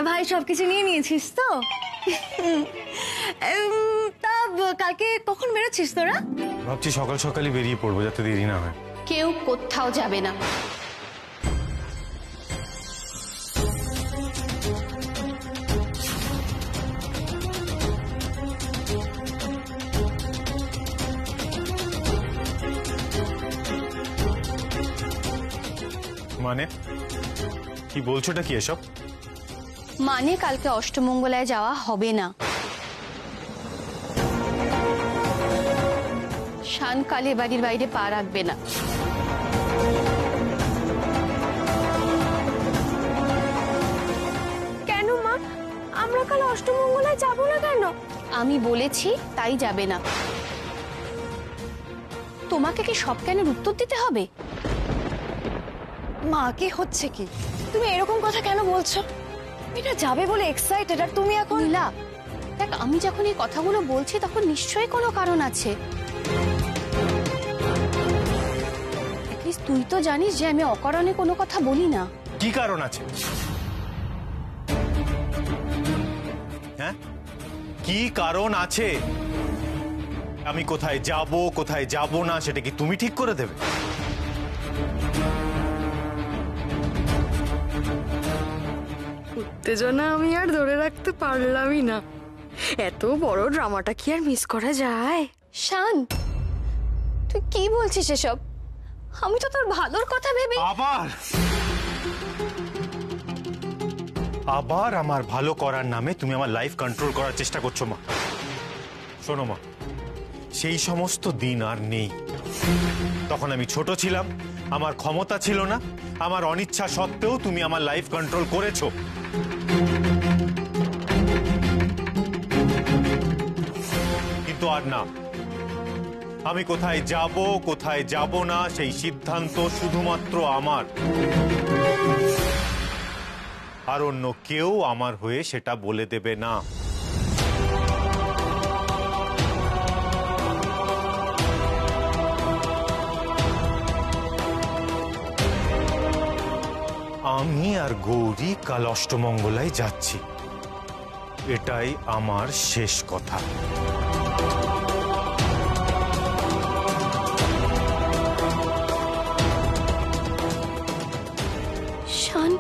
ভাই সবকিছু নিয়ে নিয়েছিস তো? তা কালকে কখন বেরোচ্ছিস তোরা? ভাবছি সকাল সকালই বেরিয়ে পড়বো যাতে দেরি না হয়। কেউ কোথাও যাবে না। মানে কি বলছোটা কি এসব? মানে কালকে অষ্টমঙ্গলায় যাওয়া হবে না। শান কাল এ বাড়ির বাইরে পা রাখবে না। কেন মা, আমরা কাল অষ্টমঙ্গলায় যাব না কেন? আমি বলেছি তাই যাবে না। তোমাকে কি সব কেন উত্তর দিতে হবে? মা কি হচ্ছে কি? তুমি এরকম কথা কেন বলছো? এটা যাবে বলে এক্সাইটেড আর তুমি এখন? নীলা, দেখ আমি যখন এই কথাগুলো বলছি তখন নিশ্চয়ই কোনো কারণ আছে। অ্যাটলিস্ট তুই তো জানিস যে আমি অকারণে কোনো কথা বলি না। কি কারণ আছে? হ্যাঁ, কি কারণ আছে? আমি কোথায় যাব না সেটা কি তুমি ঠিক করে দেবে? উত্তেজনা আমি আর ধরে রাখতে পারলামই না। এত বড় ড্রামাটা কি আর মিস করা যায়? শান, তুই কি বলছিস এসব? আমি তো তোর ভালোর কথা ভেবে। আবার আমার ভালো করার নামে তুমি আমার লাইফ কন্ট্রোল করার চেষ্টা করছো মা। শোনো মা, সেই সমস্ত দিন আর নেই। তখন আমি ছোট ছিলাম, আমার ক্ষমতা ছিল না, আমার অনিচ্ছা সত্ত্বেও তুমি আমার লাইফ কন্ট্রোল করেছো। কিন্তু আর না, আমি কোথায় যাব না সেই সিদ্ধান্ত শুধুমাত্র আমার, আর অন্য কেউ আমার হয়ে সেটা বলে দেবে না। আমি আর গৌরী কাল অষ্টমঙ্গলায় যাচ্ছি, এটাই আমার শেষ কথা। শান,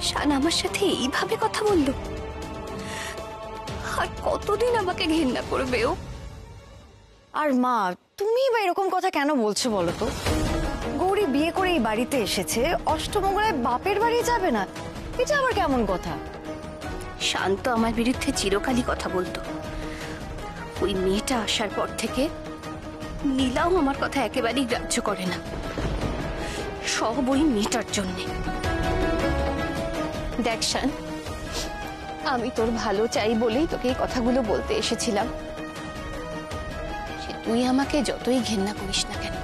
শান আমার সাথে এইভাবে কথা বললো? আর কতদিন আমাকে ঘেন্না করবে ও? আর মা, তুমি বা এরকম কথা কেন বলছো বলো তো? গৌরী বিয়ে করে এই বাড়িতে এসেছে, অষ্টমঙ্গলায় বাপের বাড়ি যাবে না, এটা আবার কেমন কথা? শান তো আমার বিরুদ্ধে চিরকালই কথা বলতো। ওই মেয়েটা আসার পর থেকে নীলাও আমার কথা একেবারেই গ্রাহ্য করে না। সব ওই মেয়েটার জন্যে। দেখ শান, আমি তোর ভালো চাই বলেই তোকে এই কথাগুলো বলতে এসেছিলাম। সে তুই আমাকে যতই ঘেন্না করিস না কেন,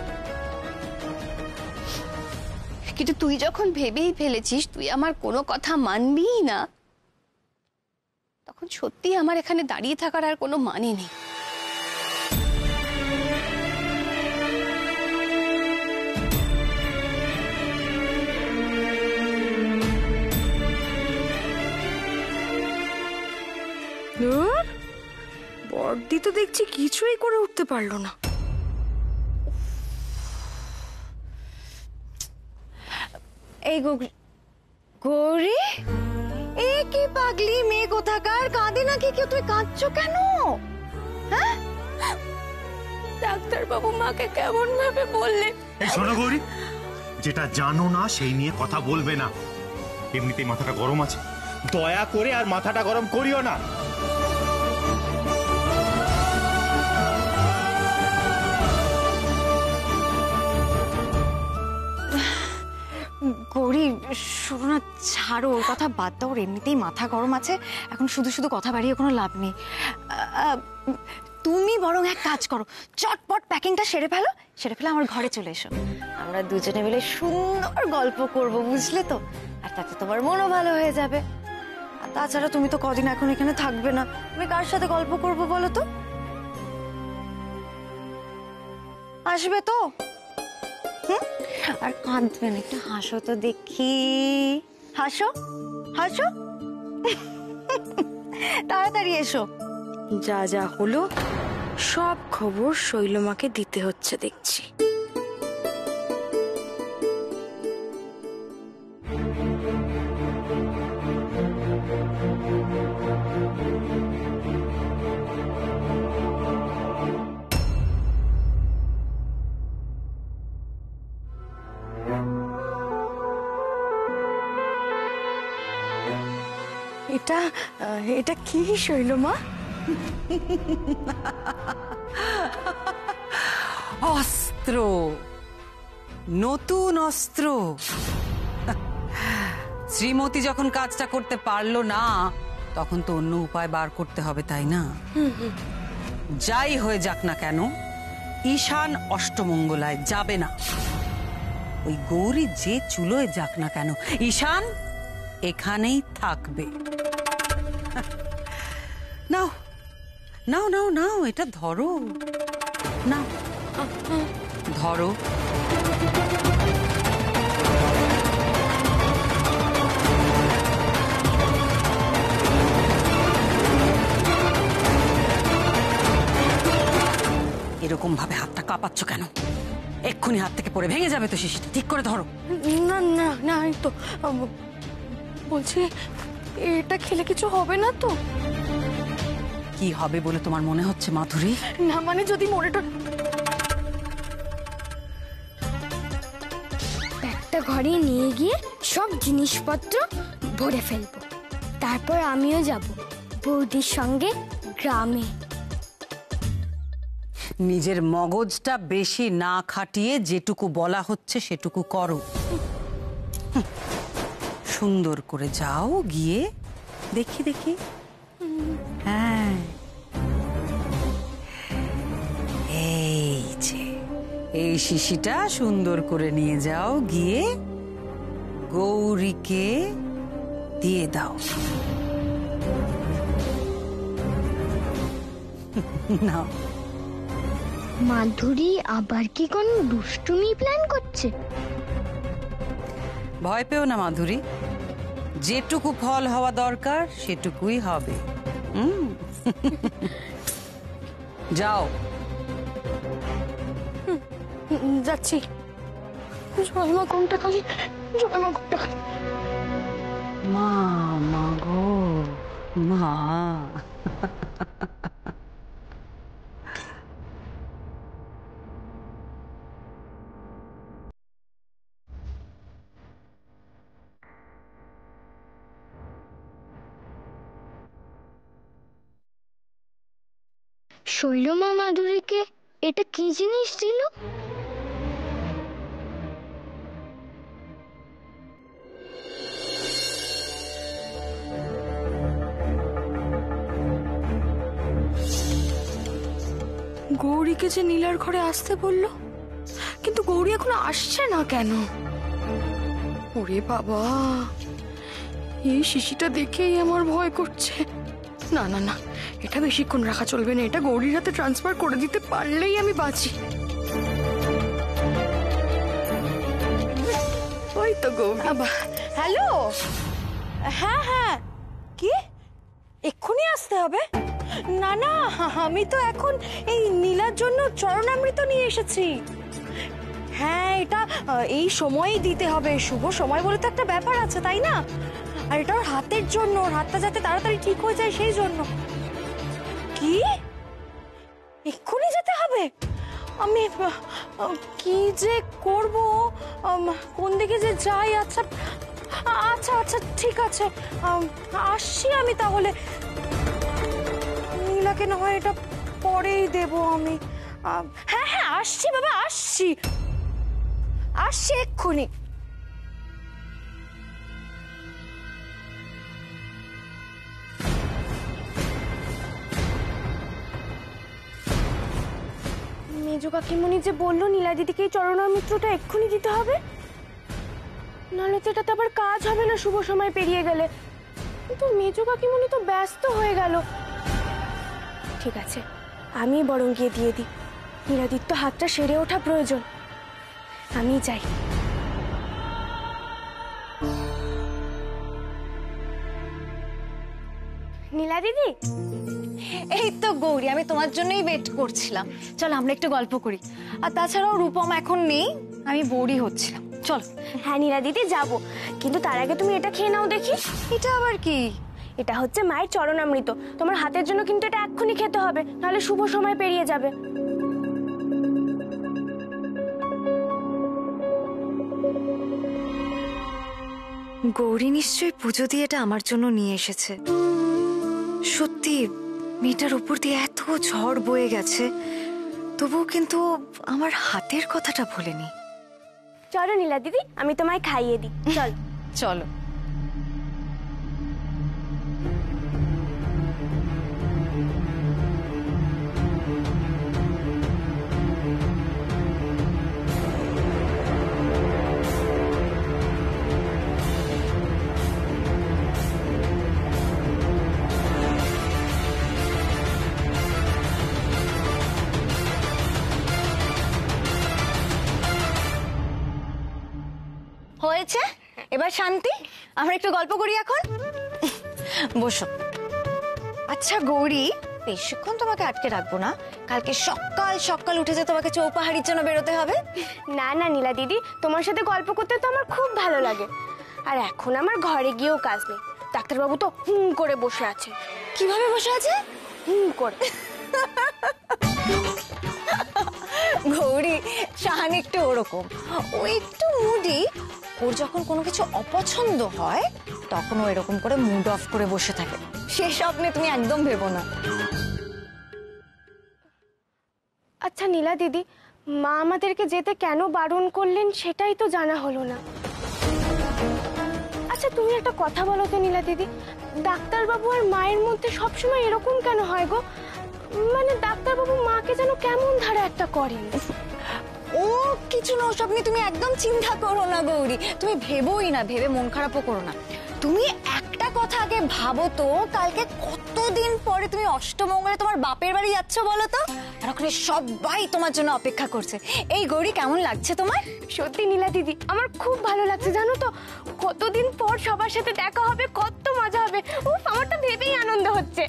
কিন্তু তুই যখন ভেবেই ফেলেছিস তুই আমার কোনো কথা মানবিই না, তখন সত্যি আমার এখানে দাঁড়িয়ে থাকার আর কোনো মানে নেই। বড়দি তো দেখছি কিছুই করে উঠতে পারলো না। এই গৌরী, এ কি পাগলি মেয়ে কোথাকার, কাঁদে নাকি কেউ? তুই কাঁদছো কেন? হ্যাঁ, ডাক্তার বাবু মাকে কেমন ভাবে বললেন? এই শোনো গৌরী, যেটা জানো না সেই নিয়ে কথা বলবে না। এমনিতেই মাথাটা গরম আছে, দয়া করে আর মাথাটা গরম করিও না। গৌরী শোনো না, ছাড়ো ওর কথা, বাদ দাও। ওর এমনিতেই মাথা গরম আছে, এখন শুধু শুধু কথা বাড়িয়ে কোনো লাভ নেই। তুমি বরং এক কাজ করো, চটপট প্যাকিংটা সেরে ফেলে আমার ঘরে চলে এসো। আমরা দুজনে মিলে সুন্দর গল্প করব, বুঝলে তো? আর তাতে তোমার মনও ভালো হয়ে যাবে। আর তাছাড়া তুমি তো কদিন এখন এখানে থাকবে না, তুমি কার সাথে গল্প করবো বলো তো? আসবে তো? আর কাঁদবে না, একটু হাসো তো দেখি। হাসো হাসো, তাড়াতাড়ি এসো। যা যা হলো সব খবর শৈলমাকে দিতে হচ্ছে দেখছি। এটা এটা কি শৈলমা? অস্ত্র, নতুন অস্ত্র। শ্রীমতী যখন কাজটা করতে পারলো না তখন তো অন্য উপায় বার করতে হবে, তাই না? যাই হয়ে যাক না কেন, ঈশান অষ্টমঙ্গলায় যাবে না। ওই গৌরী যে চুলোয় যাক না কেন, ঈশান এখানেই থাকবে। নাও নাও নাও নাও, এটা ধরো, নাও ধরো। এরকম ভাবে হাতটা কাঁপাচ্ছ কেন? এক্ষুনি হাত থেকে পড়ে ভেঙে যাবে তো শিশিটা। ঠিক করে ধরো। না না না, এই তো বলছি এটা খেলে কিছু হবে না তো? কি হবে বলে তোমার মনে হচ্ছে মাধুরী? না মানে যদি মনেটা একটা ঘরে নিয়ে গিয়ে সব জিনিসপত্র ভরে ফেলবো, তারপর আমিও যাব বৌদির সঙ্গে গ্রামে। নিজের মগজটা বেশি না খাটিয়ে যেটুকু বলা হচ্ছে সেটুকু করো। সুন্দর করে যাও, গিয়ে দেখি দেখি। হ্যাঁ, এই যে এই শিশিটা সুন্দর করে নিয়ে যাও, গিয়ে গৌরীকে দিয়ে দাও। নাও। মাধুরী আবার কি কোন দুষ্টুমি প্ল্যান করছে? ভয় পেও না মাধুরী, যেটুকু ফল হওয়া দরকার সেটুকুই হবে। যাও। যাচ্ছি। জয়মা কোনটা খালি, জয়মা কোনটা খালি। মা, মা গো মা। শৈলমা মাধুরীকে এটা কি জিনিস দিল? গৌরীকে যে নীলার ঘরে আসতে বললো, কিন্তু গৌরী এখনো আসছে না কেন? ওরে বাবা, এই শিশিটা দেখেই আমার ভয় করছে। না না না, এটা বেশিক্ষণ রাখা চলবে না। এটা গৌরীর হাতে ট্রান্সফার করে দিতে পারলেই আমি বাঁচি। ওই তো গৌরী। হ্যালো, হ্যাঁ হ্যাঁ, কি এক্ষুনি আসতে হবে? না না, আমি তো এখন এই নীলার জন্য চরণামৃত নিয়ে এসেছি। হ্যাঁ, এটা এই সময়ই দিতে হবে, শুভ সময় বলে তো একটা ব্যাপার আছে, তাই না? আর এটা ওর হাতের জন্য, ওর হাতটা যাতে তাড়াতাড়ি ঠিক হয়ে যায় সেই জন্য। কি এক্ষুনি যেতে হবে? আমি কি যে করব, কোন দিকে যে যাই। আচ্ছা আচ্ছা আচ্ছা, ঠিক আছে, আসছি আমি তাহলে। নীলাকে না হয় এটা পরেই দেব আমি। হ্যাঁ হ্যাঁ, আসছি বাবা, আসছি আসছি এক্ষুনি। মেজো কাকিমণি যে বললো নীলা দিদিকে এই চরণামৃতটা এক্ষুনি দিতে হবে, নাহলে তো এটাতে আবার কাজ হবে না শুভ সময় পেরিয়ে গেলে। কিন্তু মেজো কাকিমণি তো ব্যস্ত হয়ে গেল। ঠিক আছে, আমি বরং গিয়ে দিয়ে দিই। নীলাদির তো হাতটা সেরে ওঠা প্রয়োজন, আমি যাই। নীলা দিদি, এই তো গৌরী, আমি তোমার জন্যই ওয়েট করছিলাম। চল আমরা একটু গল্প করি। আর তাছাড়াও রূপম এখন নেই, আমি বোরই হচ্ছিলাম। চল। হ্যাঁ নীলা দিদি যাব, কিন্তু তার আগে তুমি এটা খেয়ে নাও দেখি। এটা আবার কি? এটা হচ্ছে মায়ের চরণামৃত, তোমার হাতের জন্য কিন্তু এটা এক্ষুনি খেতে হবে, নাহলে শুভ সময় পেরিয়ে যাবে। গৌরী নিশ্চয়ই পুজো দিয়ে এটা আমার জন্য নিয়ে এসেছে। সত্যি মেয়েটার উপর দিয়ে এত ঝড় বয়ে গেছে, তবুও কিন্তু আমার হাতের কথাটা ভোলেনি। চলো নীলা দিদি, আমি তোমায় খাইয়ে দিই, চল। চলো। হয়েছে, এবার শান্তি। আমরা একটু গল্প করি এখন। বসো। আচ্ছা গৌরী, বেশিক্ষণ তোমাকে আটকে রাখবো না। কালকে সকাল সকাল উঠে যে তোমাকে চৌপাহাড়ির জন্য বেরোতে হবে। না না নীলা দিদি, তোমার সাথে গল্প করতে তো আমার খুব ভালো লাগে। আর এখন আমার ঘরে গিয়েও কাজ নেই, ডাক্তারবাবু তো হুম করে বসে আছে। কিভাবে বসে আছে? হুম করে। গৌরী, শাহান একটু ওরকম, ও একটু মুডি। ওর যখন কোনো কিছু অপছন্দ হয় তখন ও এরকম করে মুড অফ করে বসে থাকে। সে স্বপ্নে তুমি একদম ভেবো না। আচ্ছা নীলা দিদি, মা আমাদেরকে যেতে কেন বারণ করলেন সেটাই তো জানা হলো না। আচ্ছা তুমি একটা কথা বলো তো নীলা দিদি, ডাক্তারবাবু আর মায়ের মধ্যে সবসময় এরকম কেন হয় গো? মানে ডাক্তারবাবু মাকে যেন কেমন ধারা একটা করেন। ও কিছু না, ওসব নিয়ে তুমি একদম চিন্তা করো না গৌরী। তুমি ভেবোই না, ভেবে মন খারাপও করো না। তুমি একটা কথা আগে ভাবো তো, কালকে কতদিন পরে তুমি অষ্টমঙ্গলে তোমার বাপের বাড়ি যাচ্ছ বলো তো? আর ওখানে সবাই তোমার জন্য অপেক্ষা করছে। এই গৌরী, কেমন লাগছে তোমার? সত্যি নীলা দিদি, আমার খুব ভালো লাগছে জানো তো। কতদিন পর সবার সাথে দেখা হবে, কত মজা হবে। উফ, আমার তো ভেবেই আনন্দ হচ্ছে।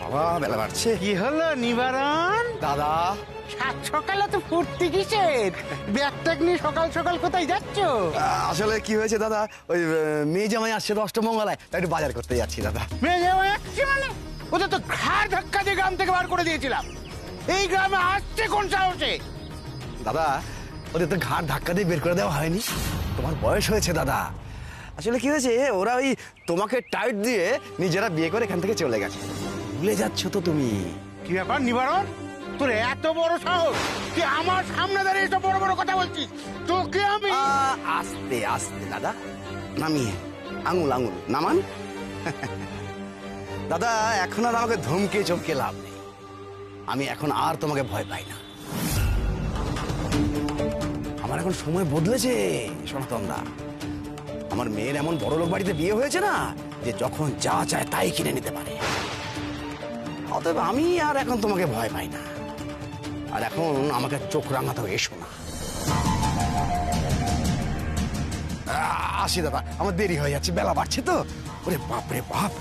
বাবা বেলা বাড়ছে। কি হলো নিবারণ? দাদা, সাত সকালে তো ফুর্তি কিসের? ব্যাগট্যাগ নিয়ে সকাল সকাল কোথায় যাচ্ছ? আসলে কি হয়েছে দাদা, ওই মেয়ে জামাই আসছে তো অষ্টমঙ্গলায়, তাই একটু বাজার করতে যাচ্ছি দাদা। মেয়ে জামাই আসছে মানে? ওদের তো ঘাড় ধাক্কা দিয়ে গ্রাম থেকে বার করে দিয়েছিলাম। এই গ্রামে আসছে কোন সাহসে? দাদা, ওদের তো ঘাড় ধাক্কা দিয়ে বের করে দেওয়া হয়নি, তোমার বয়স হয়েছে দাদা। আসলে কি হয়েছে, ওরা ওই তোমাকে টাইট দিয়ে নিজেরা বিয়ে করে এখান থেকে চলে গেছে। ভুলে যাচ্ছ তো তুমি। কি ব্যাপার নিবারণ, তোর এত বড় সাহস? তুই আমার সামনে দাঁড়িয়ে এসব বড় বড় কথা বলছিস? তোকে আমি আস্তে আস্তে দাদা, নামিয়ে আঙুল আঙুল নামান। দাদা, এখন আর আমাকে ধমকে চমকে লাভ নেই। আমি এখন আর তোমাকে ভয় পাই না। আমার এখন সময় বদলেছে সনাতন দা। আমার মেয়ের এমন বড় লোক বাড়িতে বিয়ে হয়েছে না, যে যখন যা চায় তাই কিনে নিতে পারে। অতএব আমি আর এখন তোমাকে ভয় পাই না। আর এখন আমাকে চোখ রাঙাতেও এসো না। আসি দাদা, আমার দেরি হয়ে যাচ্ছে, বেলা বাড়ছে তো। ওরে বাপ রে বাপ।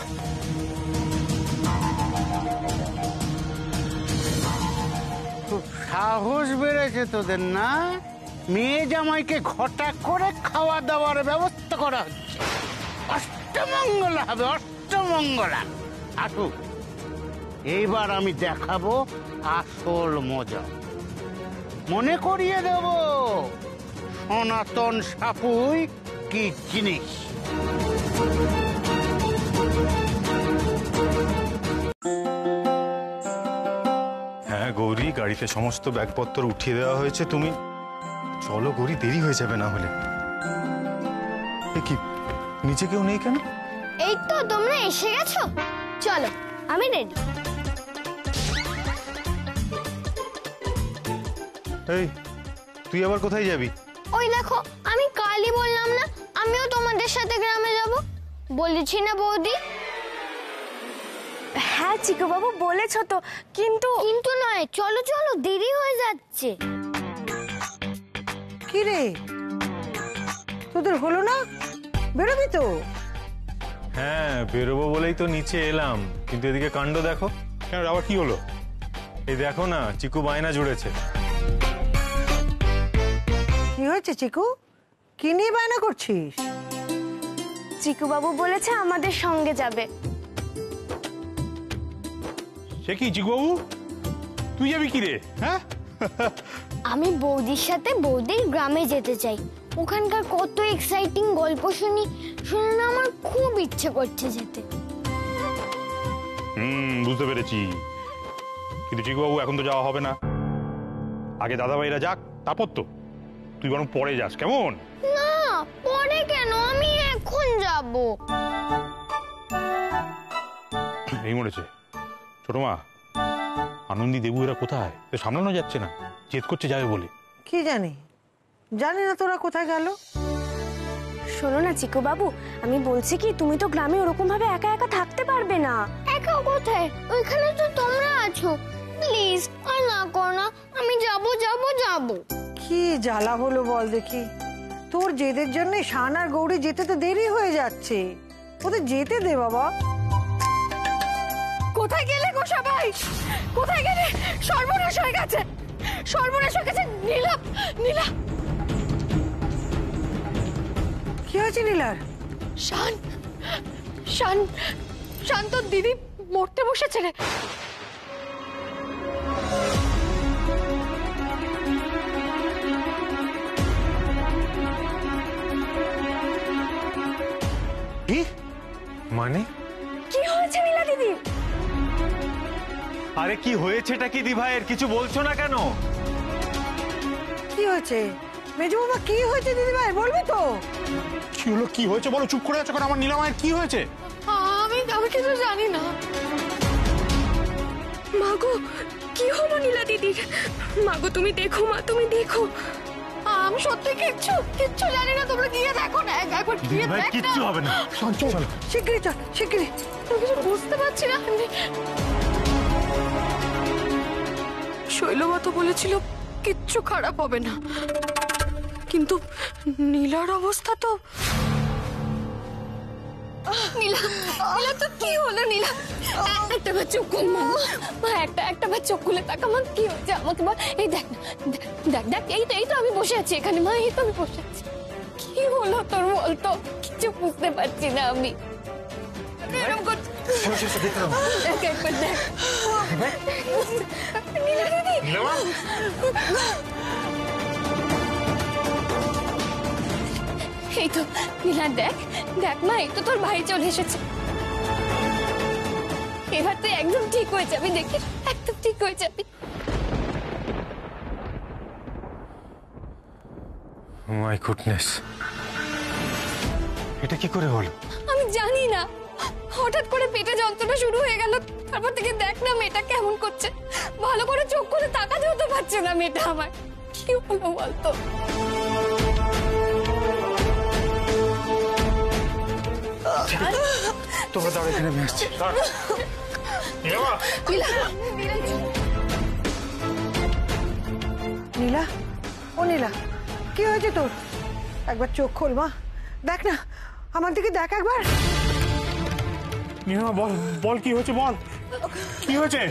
খুব সাহস বেড়েছে তোদের না? মেয়ে জামাইকে ঘটা করে খাওয়া দাওয়ার ব্যবস্থা করা হচ্ছে। অষ্টমঙ্গলা হবে, অষ্টমঙ্গলা। আসুক, এইবার আমি দেখাবো আসল মজা। মনে করিয়ে দেব সনাতন সাপুই কি জিনিস। হ্যাঁ গৌরী, গাড়িতে সমস্ত ব্যাগপত্র উঠিয়ে দেওয়া হয়েছে। তুমি চলো গৌরী, দেরি হয়ে যাবে না হলে। এ কি, নিচে কেউ নেই কেন? এই তো তোমরা এসে গেছো, চলো আমি রেডি। এই, তুই আবার কোথায় যাবি? ওই দেখো, আমি কালই বললাম না আমিও তোমাদের সাথে গ্রামে যাব, বলেছি না বৌদি? হ্যাঁ চিকু বাবু বলেছো তো, কিন্তু কিন্তু নয়, চলো চলো দেরি হয়ে যাচ্ছে। কি রে, তোদের হলো না? বেরোবি তো? হ্যাঁ বেরোবো বলেই তো নিচে এলাম, কিন্তু এদিকে কাণ্ড দেখো। কেন, আবার কি হলো? এই দেখো না, চিকু বায়না জুড়েছে। কি হয়েছে চিকু? কি নিয়ে বায়না করছিস? চিকু বাবু বলেছে আমাদের সঙ্গে যাবে। সে কি চিকুবাবু, তুই যাবি কি রে? হ্যাঁ, আমি বৌদির সাথে বৌদির গ্রামে যেতে চাই। ওখানকার কত এক্সাইটিং গল্প শুনি, শুনে না আমার খুব ইচ্ছে করছে যেতে। বুঝতে পেরেছি, কিন্তু চিকুবাবু এখন তো যাওয়া হবে না। আগে দাদাভাইরা যাক, তারপর তো তুই বরং পরে যাস, কেমন? না, পরে কেন, আমি এখন যাব। এই মরেছে ছোট মা, আনন্দী দেবু এরা কোথায়? তো সামলানো যাচ্ছে না, জেদ করছে যাবে বলে। কি জানি, জানি না তোরা কোথায় গেল। শোনো না চিকু বাবু, আমি বলছি কি, তুমি তো গ্রামে ওরকম ভাবে একা একা থাকতে পারবে না। একা কোথায়? ওইখানে তো তোমরা আছো। প্লিজ আর না করো না, আমি যাব যাব যাব। কি জ্বালা হলো বল দেখি, তোর জেদের জন্য শান আর গৌরী যেতে তো দেরি হয়ে যাচ্ছে। ওদের যেতে দে বাবা। কোথায় গেলে গো সবাই? কোথায় গেলে? সর্বনাশ হয়ে গেছে, সর্বনাশ হয়ে গেছে। নীলা, নীলা। কি হয়েছে নীলার? শান, শান, শান তোর দিদি মরতে বসেছে রে। কি মানে? কি হয়েছে নীলা দিদি? আরে কি হয়েছেটা কি দিভাইয়ের, কিছু বলছো না কেন? কি হয়েছে মেজো বাবা? কি হয়েছে দিদি ভাই, বলবি তো? কি হলো, কি হয়েছে বলো, চুপ করে আছো কেন? আমার নীলামায়ের কি হয়েছে? আমি কিছু জানি না। মাগো, কি হলো নীলা দিদির? মাগো তুমি দেখো, মা তুমি দেখো। আমি সত্যি কিচ্ছু জানি না, তোমরা গিয়ে দেখো না, একবার গিয়ে দিভাই দেখ কিচ্ছু না। হবে না, চলো। শিগগিরি চল, শিগগিরি। আমি কিছু বুঝতে পারছি না। শৈলবা তো বলেছিল কিচ্ছু খারাপ হবে না, কিন্তু নীলার অবস্থা তো। নীলা, নীলা তো কি হলো? নীলা একটা বার চোখ খুল, মা একটা বার চোখ খুলে তাকা, মা কি হয়েছে আমাকে বল। এই দেখ না, দেখ দেখ, এই তো আমি বসে আছি এখানে, মা এই তো আমি বসে আছি। কি হলো তোর বলতো? কিছু বুঝতে পারছি না আমি। এরকম করছিস? দেখ একবার দেখ। নীলা দিদি, এই তো নীলা, দেখ দেখ মা, এই তো তোর ভাই চলে এসেছে। এবার তুই একদম ঠিক হয়ে যাবি, দেখিস একদম ঠিক হয়ে যাবি। মাই গুডনেস, এটা কি করে হলো? আমি জানি না, হঠাৎ করে পেটে যন্ত্রণা শুরু হয়ে গেল, তারপর থেকে দেখ না মেয়েটা কেমন করছে, ভালো করে চোখ করে তাকাতেও তো পারছে না মেয়েটা আমার। কি হলো বলতো? তোমরা দাঁড়া, এখানে আমি আসছি। নীলা, ও নীলা, কি হয়েছে তোর? একবার চোখ খোল মা, দেখ না, আমার দিকে দেখ একবার। নীলা বল, বল কি হয়েছে, বল কি হয়েছে?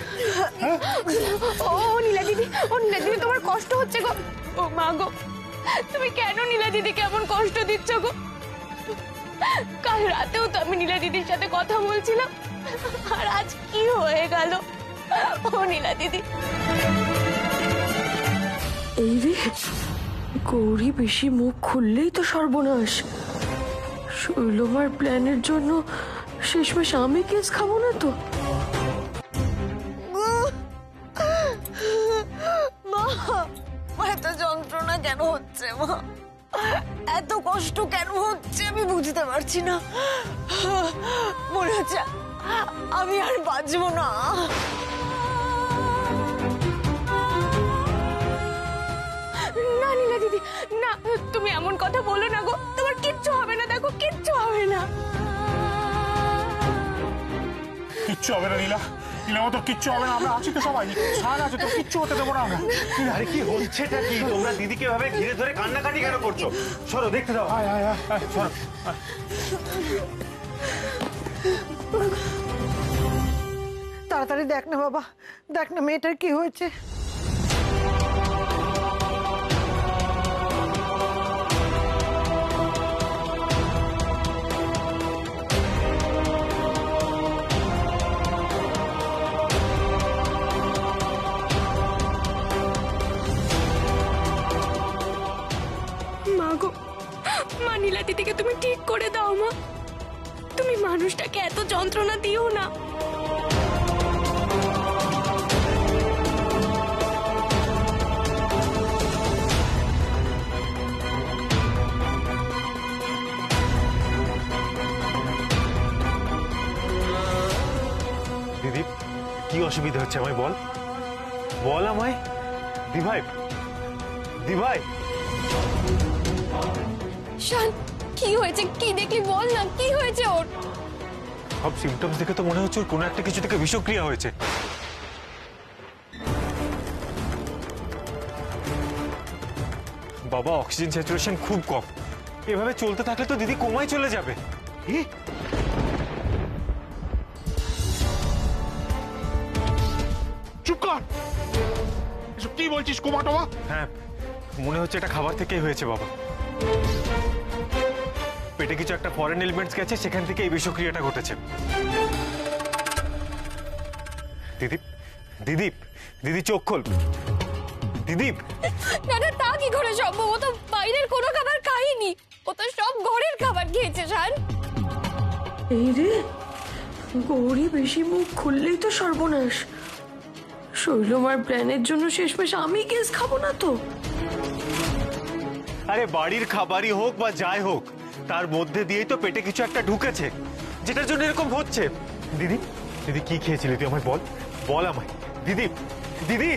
ও নীলা দিদি, তোমার কষ্ট হচ্ছে গো। ও মা গো, তুমি কেন নীলা দিদিকে এমন কষ্ট দিচ্ছ গো? কাল রাতেও তো আমি নীলা দিদির সাথে কথা বলছিলাম, আর আজ কি হয়ে গেল? ও নীলা দিদি। এই রে, গৌরী বেশি মুখ খুললেই তো সর্বনাশ। শৈলমার প্ল্যানের জন্য শেষমেশ আমি কেস খাবো না তো? মা, এত যন্ত্রণা কেন হচ্ছে মা? এত কষ্ট কেন হচ্ছে আমি বুঝতে পারছি না। মনে হচ্ছে আমি আর বাঁচবো না। না নীলা দিদি, না তুমি এমন কথা বলো না গো, তোমার কিচ্ছু হবে না, দেখো কিচ্ছু হবে না। কিচ্ছু হবে না নীলা, নীলা তো কিচ্ছু হবে না, আমরা আছি তো সবাই, শান আছে তো, কিচ্ছু হতে দেবো না আমরা। আরে কি হচ্ছেটা কি? তোমরা দিদিকে ভাবে ঘিরে ধরে কান্নাকাটি কেন করছো? সরো, দেখতে দাও। আয় আয় আয় আয়, সরো। তাড়াতাড়ি দেখ না বাবা, দেখ না মেয়েটার কি হয়েছে। মা গো, মা নীলা দিদিকে তুমি ঠিক করে দাও মা, তুমি মানুষটাকে এত যন্ত্রণা দিও না। দিদি, কি অসুবিধা হচ্ছে আমায় বল, বল আমায়। দিভাই, দিভাই। শান, কি হয়েছে? কি দেখলি বল না, কি হয়েছে ওর? সব সিমটমস দেখে তো মনে হচ্ছে ওর কোনো একটা কিছু থেকে বিষক্রিয়া হয়েছে। বাবা, অক্সিজেন স্যাচুরেশন খুব কম, এভাবে চলতে থাকলে তো দিদি কোমায় চলে যাবে। চুপ কর, এসব কি বলছিস কুমাটোয়া? হ্যাঁ, মনে হচ্ছে এটা খাবার থেকেই হয়েছে বাবা। পেটে কিছু একটা ফরেন এলিমেন্টস গেছে, সেখান থেকে এই বিষক্রিয়াটা ঘটেছে। দিদি, দিদি, দিদি চোখ খোল। দিদি, না না, তা কি করে সম্ভব? ও তো বাইরের কোনো খাবার খায়নি, ও তো সব ঘরের খাবার খেয়েছে। শান, এই রে, গৌরী বেশি মুখ খুললেই তো সর্বনাশ। শৈলমার প্ল্যানের জন্য শেষমেশ আমি কেস খাবো না তো? আরে বাড়ির খাবারই হোক বা যাই হোক, তার মধ্যে দিয়েই তো পেটে কিছু একটা ঢুকেছে, যেটার জন্য এরকম হচ্ছে। দিদি, দিদি কি খেয়েছিলি তুই আমায় বল, বল আমায়। দিদি, দিদি।